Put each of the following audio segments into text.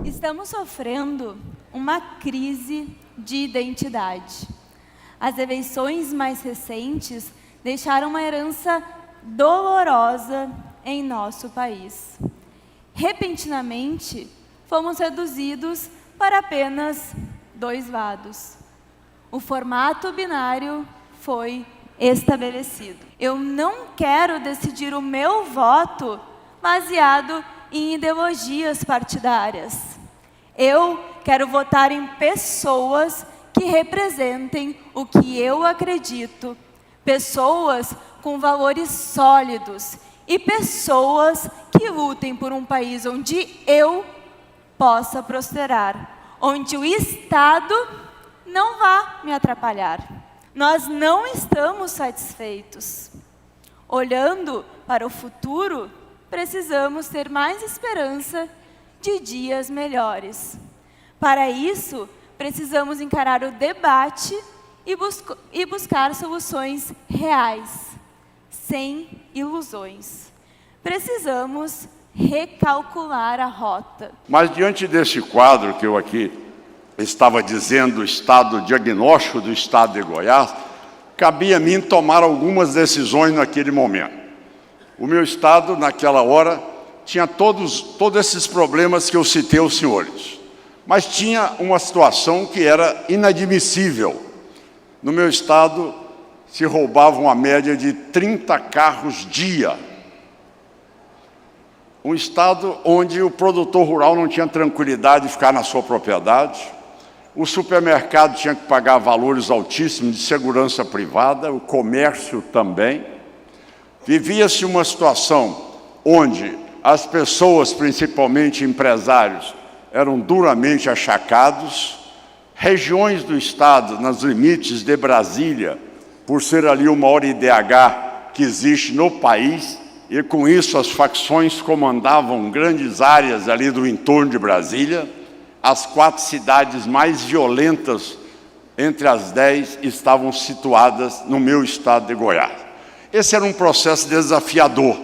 Estamos sofrendo uma crise de identidade. As eleições mais recentes deixaram uma herança dolorosa em nosso país. Repentinamente, fomos reduzidos para apenas 2 lados. O formato binário foi estabelecido. Eu não quero decidir o meu voto baseado em ideologias partidárias. Eu quero votar em pessoas que representem o que eu acredito, pessoas com valores sólidos e pessoas que lutem por um país onde eu possa prosperar, onde o Estado não vá me atrapalhar. Nós não estamos satisfeitos. Olhando para o futuro, precisamos ter mais esperança de dias melhores. Para isso, precisamos encarar o debate e buscar soluções reais, sem ilusões. Precisamos recalcular a rota. Mas diante desse quadro que eu aqui estava dizendo, o diagnóstico do Estado de Goiás, cabia a mim tomar algumas decisões naquele momento. O meu Estado, naquela hora, tinha todos esses problemas que eu citei aos senhores. Mas tinha uma situação que era inadmissível. No meu Estado, se roubava uma média de 30 carros dia. Um Estado onde o produtor rural não tinha tranquilidade de ficar na sua propriedade. O supermercado tinha que pagar valores altíssimos de segurança privada, o comércio também. Vivia-se uma situação onde as pessoas, principalmente empresários, eram duramente achacados. Regiões do Estado, nos limites de Brasília, por ser ali o maior IDH que existe no país, e com isso as facções comandavam grandes áreas ali do entorno de Brasília. As 4 cidades mais violentas entre as 10 estavam situadas no meu estado de Goiás. Esse era um processo desafiador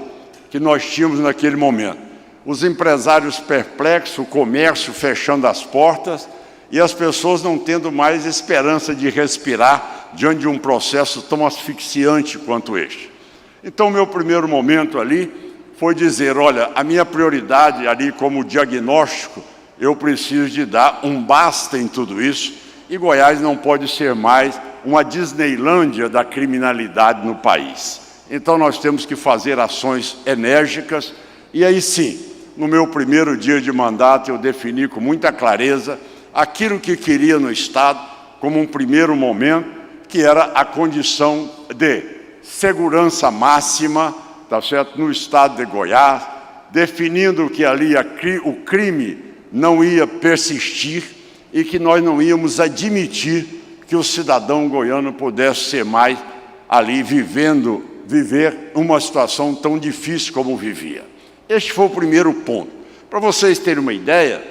que nós tínhamos naquele momento. Os empresários perplexos, o comércio fechando as portas e as pessoas não tendo mais esperança de respirar diante de um processo tão asfixiante quanto este. Então, o meu primeiro momento ali foi dizer, olha, a minha prioridade ali como diagnóstico, eu preciso de dar um basta em tudo isso, e Goiás não pode ser mais uma Disneylândia da criminalidade no país. Então nós temos que fazer ações enérgicas, e aí sim, no meu primeiro dia de mandato, eu defini com muita clareza aquilo que queria no Estado, como um primeiro momento, que era a condição de segurança máxima, tá certo, no Estado de Goiás, definindo que ali o crime não ia persistir e que nós não íamos admitir que o cidadão goiano pudesse ser mais ali viver uma situação tão difícil como vivia. Este foi o primeiro ponto. Para vocês terem uma ideia,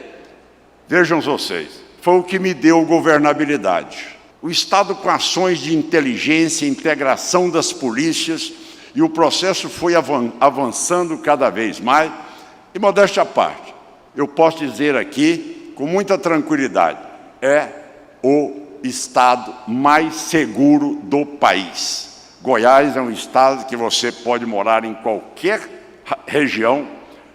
vejam vocês, foi o que me deu governabilidade. O Estado com ações de inteligência, integração das polícias, e o processo foi avançando cada vez mais, e modéstia à parte, eu posso dizer aqui, com muita tranquilidade, é o estado mais seguro do país. Goiás é um estado que você pode morar em qualquer região,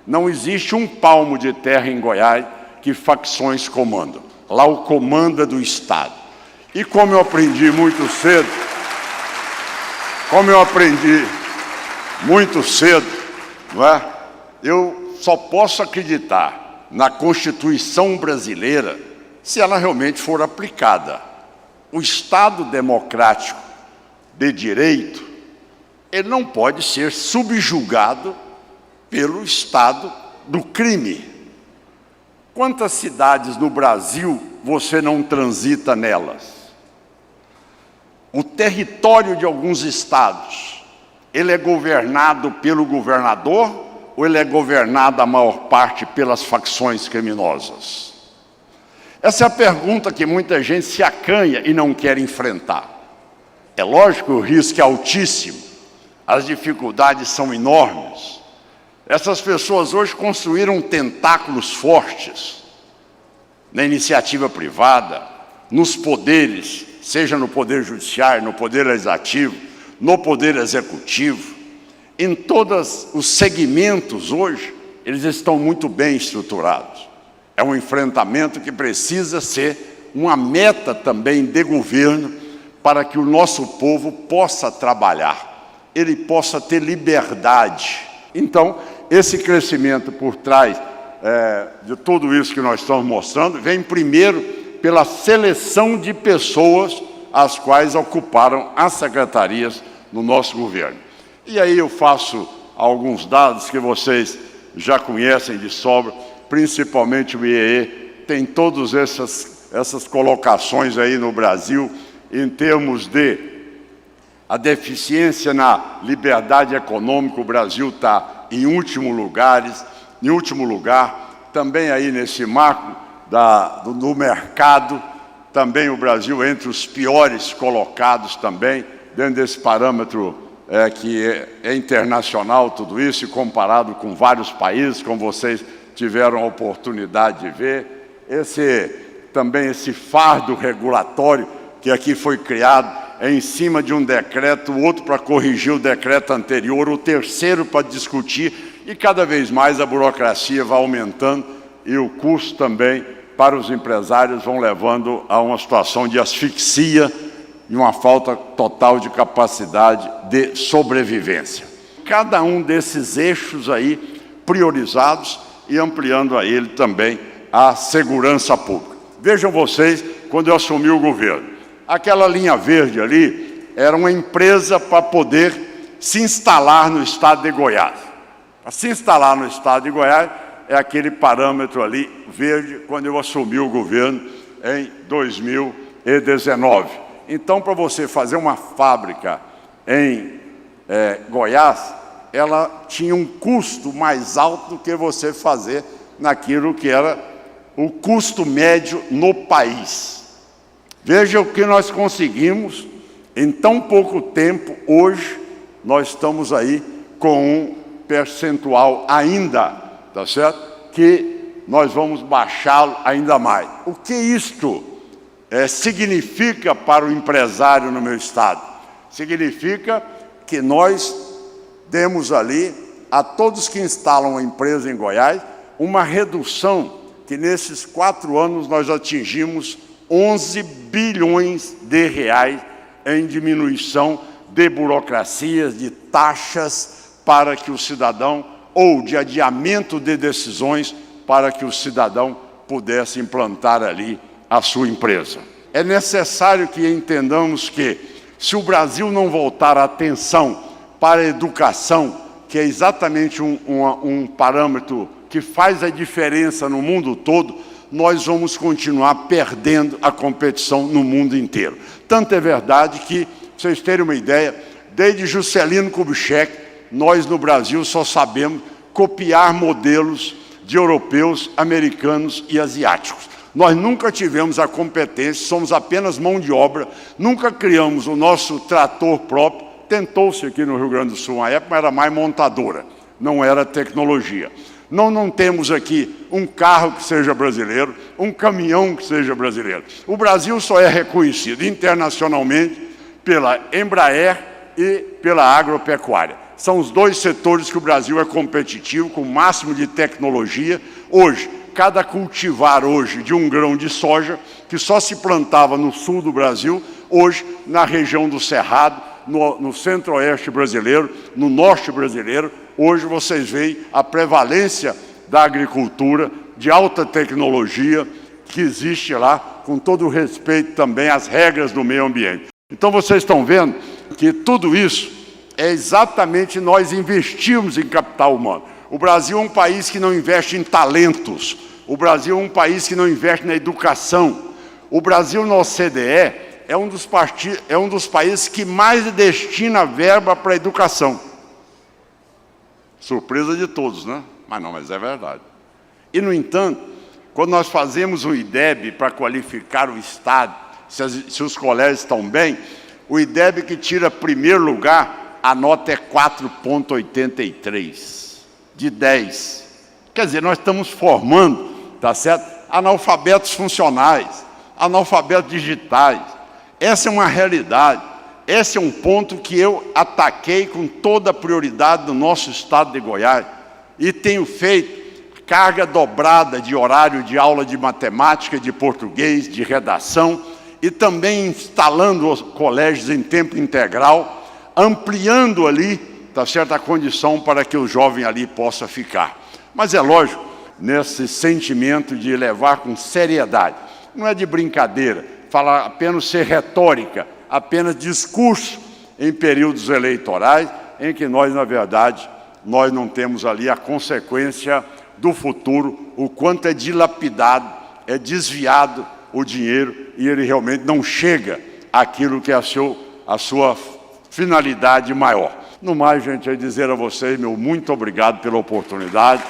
não existe um palmo de terra em Goiás que facções comandam. Lá o comando é do Estado. E como eu aprendi muito cedo, não é? Eu só posso acreditar na Constituição brasileira se ela realmente for aplicada. O Estado democrático de direito, ele não pode ser subjugado pelo Estado do crime. Quantas cidades no Brasil você não transita nelas? O território de alguns estados, ele é governado pelo governador ou ele é governado a maior parte pelas facções criminosas? Essa é a pergunta que muita gente se acanha e não quer enfrentar. É lógico que o risco é altíssimo, as dificuldades são enormes. Essas pessoas hoje construíram tentáculos fortes na iniciativa privada, nos poderes, seja no poder judiciário, no poder legislativo, no poder executivo, em todos os segmentos hoje, eles estão muito bem estruturados. É um enfrentamento que precisa ser uma meta também de governo para que o nosso povo possa trabalhar, ele possa ter liberdade. Então, esse crescimento por trás de tudo isso que nós estamos mostrando, vem primeiro pela seleção de pessoas as quais ocuparam as secretarias no nosso governo. E aí eu faço alguns dados que vocês já conhecem de sobra, principalmente o IEE, tem todas essas colocações aí no Brasil, em termos de a deficiência na liberdade econômica, o Brasil está em último lugar, também aí nesse marco do mercado, também o Brasil entre os piores colocados também, dentro desse parâmetro que é internacional tudo isso, e comparado com vários países, como vocês tiveram a oportunidade de ver. Também esse fardo regulatório que aqui foi criado é em cima de um decreto, o outro para corrigir o decreto anterior, o terceiro para discutir, e cada vez mais a burocracia vai aumentando e o custo também para os empresários vão levando a uma situação de asfixia e uma falta total de capacidade de sobrevivência. Cada um desses eixos aí priorizados e ampliando a ele também a segurança pública. Vejam vocês, quando eu assumi o governo, aquela linha verde ali era uma empresa para poder se instalar no estado de Goiás. Para se instalar no estado de Goiás é aquele parâmetro ali verde quando eu assumi o governo em 2019. Então, para você fazer uma fábrica em Goiás, ela tinha um custo mais alto do que você fazer naquilo que era o custo médio no país. Veja o que nós conseguimos em tão pouco tempo. Hoje nós estamos aí com um percentual ainda, tá certo? Que nós vamos baixá-lo ainda mais. O que isto significa para o empresário no meu estado? Significa que nós demos ali a todos que instalam uma empresa em Goiás uma redução que nesses 4 anos nós atingimos 11 bilhões de reais em diminuição de burocracias, de taxas para que o cidadão, ou de adiamento de decisões para que o cidadão pudesse implantar ali a sua empresa. É necessário que entendamos que, se o Brasil não voltar a atenção para a educação, que é exatamente um parâmetro que faz a diferença no mundo todo, nós vamos continuar perdendo a competição no mundo inteiro. Tanto é verdade que, para vocês terem uma ideia, desde Juscelino Kubitschek, nós no Brasil só sabemos copiar modelos de europeus, americanos e asiáticos. Nós nunca tivemos a competência, somos apenas mão de obra, nunca criamos o nosso trator próprio. Tentou-se aqui no Rio Grande do Sul, na época era mais montadora, não era tecnologia. Não temos aqui um carro que seja brasileiro, um caminhão que seja brasileiro. O Brasil só é reconhecido internacionalmente pela Embraer e pela agropecuária. São os 2 setores que o Brasil é competitivo, com o máximo de tecnologia. Hoje, cada cultivar hoje de um grão de soja, que só se plantava no sul do Brasil, hoje, na região do Cerrado, no centro-oeste brasileiro, no norte brasileiro, hoje vocês veem a prevalência da agricultura de alta tecnologia que existe lá, com todo o respeito também às regras do meio ambiente. Então vocês estão vendo que tudo isso é exatamente nós investirmos em capital humano. O Brasil é um país que não investe em talentos. O Brasil é um país que não investe na educação. O Brasil na OCDE é um dos países que mais destina verba para a educação. Surpresa de todos, né? Mas é verdade. E, no entanto, quando nós fazemos o IDEB para qualificar o Estado, se os colégios estão bem, o IDEB que tira primeiro lugar, a nota é 4,83 de 10. Quer dizer, nós estamos formando, tá certo? analfabetos funcionais, analfabetos digitais. Essa é uma realidade. Esse é um ponto que eu ataquei com toda a prioridade no nosso estado de Goiás e tenho feito carga dobrada de horário de aula de matemática, de português, de redação e também instalando os colégios em tempo integral, ampliando ali, tá certo, a condição para que o jovem ali possa ficar. Mas é lógico, nesse sentimento de levar com seriedade, não é de brincadeira, falar apenas ser retórica, apenas discurso em períodos eleitorais, em que nós, na verdade, nós não temos ali a consequência do futuro, o quanto é dilapidado, é desviado o dinheiro e ele realmente não chega àquilo que é a sua finalidade maior. No mais, gente, é dizer a vocês, meu muito obrigado pela oportunidade.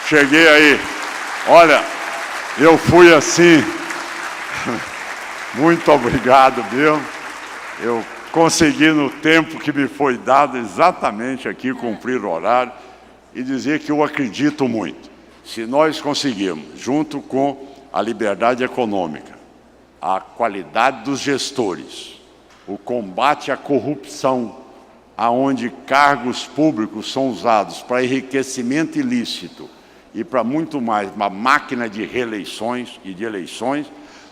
Cheguei aí, olha, eu fui assim, muito obrigado mesmo. Eu consegui no tempo que me foi dado exatamente aqui cumprir o horário e dizer que eu acredito muito. Se nós conseguirmos, junto com a liberdade econômica, a qualidade dos gestores, o combate à corrupção, aonde cargos públicos são usados para enriquecimento ilícito e para muito mais, uma máquina de reeleições e de eleições,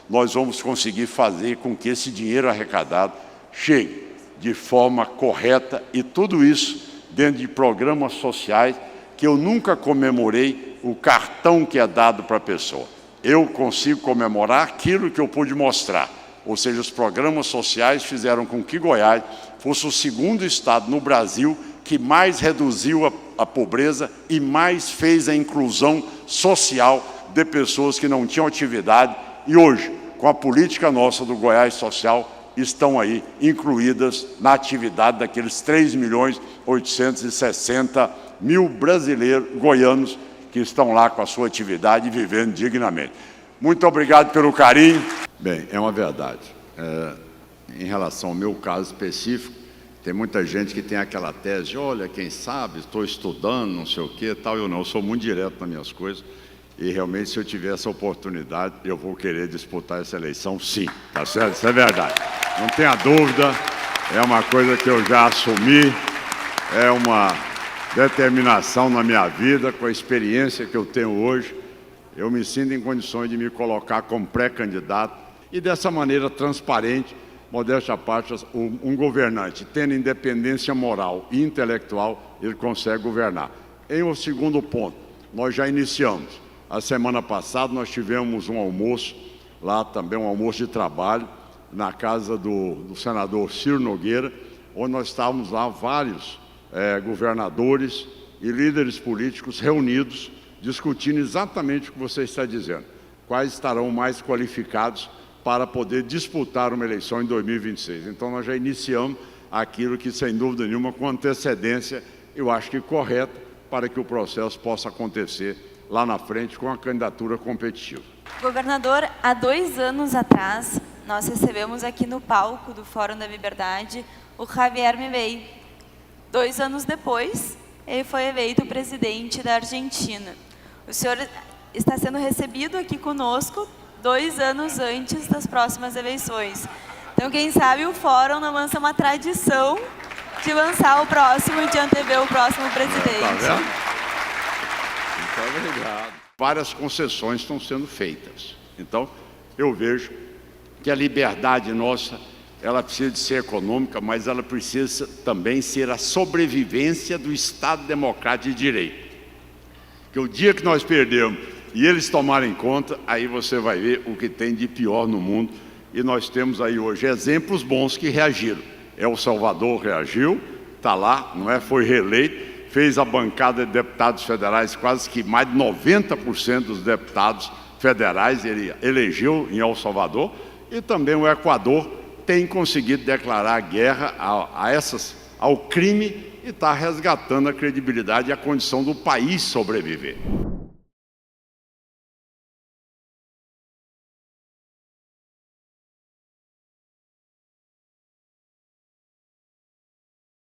nós vamos conseguir fazer com que esse dinheiro arrecadado chegue de forma correta e tudo isso dentro de programas sociais que eu nunca comemorei o cartão que é dado para a pessoa. Eu consigo comemorar aquilo que eu pude mostrar. Ou seja, os programas sociais fizeram com que Goiás fosse o segundo estado no Brasil que mais reduziu a pobreza e mais fez a inclusão social de pessoas que não tinham atividade. E hoje, com a política nossa do Goiás Social, estão aí incluídas na atividade daqueles 3.860.000 brasileiros, goianos, que estão lá com a sua atividade e vivendo dignamente. Muito obrigado pelo carinho. Bem, é uma verdade. Em relação ao meu caso específico, tem muita gente que tem aquela tese, olha, quem sabe, estou estudando, não sei o quê, tal. Eu não, eu sou muito direto nas minhas coisas. E realmente, se eu tiver essa oportunidade, eu vou querer disputar essa eleição, sim. Tá certo? Isso é verdade. Não tenha dúvida, é uma coisa que eu já assumi, é uma determinação na minha vida, com a experiência que eu tenho hoje. Eu me sinto em condições de me colocar como pré-candidato e dessa maneira transparente, modéstia à parte, um governante, tendo independência moral e intelectual, ele consegue governar. Em um segundo ponto, nós já iniciamos. A semana passada nós tivemos um almoço, lá também um almoço de trabalho, na casa do senador Ciro Nogueira, onde nós estávamos lá vários governadores e líderes políticos reunidos, discutindo exatamente o que você está dizendo. Quais estarão mais qualificados para poder disputar uma eleição em 2026. Então nós já iniciamos aquilo que, sem dúvida nenhuma, com antecedência, eu acho que correto para que o processo possa acontecer lá na frente com a candidatura competitiva. Governador, há 2 anos atrás, nós recebemos aqui no palco do Fórum da Liberdade o Javier Milei. 2 anos depois, ele foi eleito presidente da Argentina. O senhor está sendo recebido aqui conosco 2 anos antes das próximas eleições. Então, quem sabe o Fórum não lança uma tradição de lançar o próximo e de antever o próximo presidente. Tá vendo? Muito obrigado. Várias concessões estão sendo feitas. Então, eu vejo que a liberdade nossa, ela precisa de ser econômica, mas ela precisa também ser a sobrevivência do Estado Democrático de Direito. Porque o dia que nós perdemos e eles tomarem conta, aí você vai ver o que tem de pior no mundo. E nós temos aí hoje exemplos bons que reagiram. El Salvador reagiu, está lá, não é? Foi reeleito, fez a bancada de deputados federais, quase que mais de 90% dos deputados federais ele elegeu em El Salvador. E também o Equador tem conseguido declarar guerra ao crime e está resgatando a credibilidade e a condição do país sobreviver.